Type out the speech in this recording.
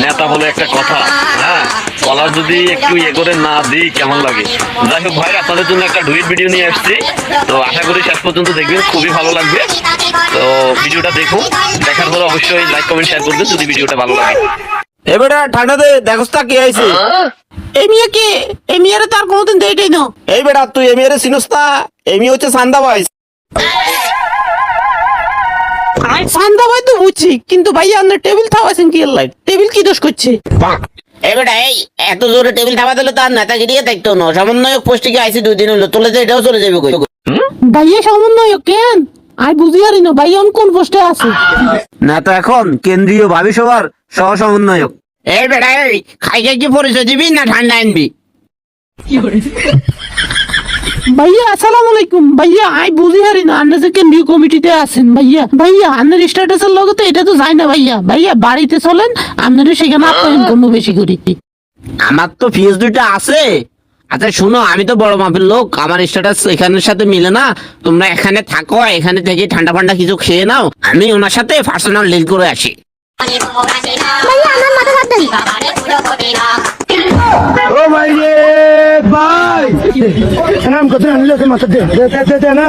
নেতা বলে একটা কথা, হ্যাঁ কলার যদি একটু ইয়ে করে না দিই কেমন লাগে। যাই হোক ভাই, আপনাদের জন্য একটা ডুইট ভিডিও নিয়ে আসছি, তো আশা করি শেষ পর্যন্ত দেখবেন, খুবই ভালো লাগবে। তো ভিডিওটা দেখুন, দেখার পরে অবশ্যই লাইক কমেন্ট শেয়ার করবেন যদি ভিডিওটা ভালো লাগে। এবারে ঠান্ডাতে দেখোস্তা কি আইছে এই মিয়া কে? এই মিয়ারে তার কোনোদিন দেইটাই না। এই বেটা তুই এমিয়ারে চিনস না? এমি হচ্ছে সান্দা ভাই। সান্দা ভাই তো বুঝছি, কিন্তু ভাইয়া আপনার টেবিল থাওয়াছেন কি এর লাইট? টেবিল কি দোষ করছে? এই বেটা এই এত জোরে টেবিল থাবা দিলে তার নেতাগিরিয়ে দেখতো না। সমন্বয়ক পোস্টে কি আইসি 2 দিন হলো, তোলে যে এটাও চলে যাবে কই? ভাইয়া সমন্বয়ক কেন? আই বুঝি আরি না ভাইয়া কোন পোস্টে আছে। নেতা এখন কেন্দ্রীয় ভাবি সভার সহ সমন্বয়ক। এই বেটা এই খাই খাই কি পরিচয় দিবি না ঠান্ডা আনবি? ভাইয়া আসসালামু আলাইকুম। ভাইয়া আই বুঝি আরি না আপনি যে কেন্দ্রীয় কমিটিতে আছেন। ভাইয়া ভাইয়া আপনার স্ট্যাটাসের লগে তো এটা তো যায় না। ভাইয়া ভাইয়া বাড়িতে চলেন, আপনারা সেখানে আপ্যায়ন করবো বেশি করে। আমার তো ফিস 2টা আছে। আচ্ছা শুনো, আমি তো বড় মাপের লোক, আমার স্ট্যাটাস এখানের সাথে মিলে না। তোমরা এখানে থাকো, এখানে থেকে ঠান্ডা ফান্ডা কিছু খেয়ে নাও, আমি ওনার সাথে পার্সোনাল ডিল করে আসি। ও ভাই রে ভাই, নাম কত আনলে তো মাথা দে না।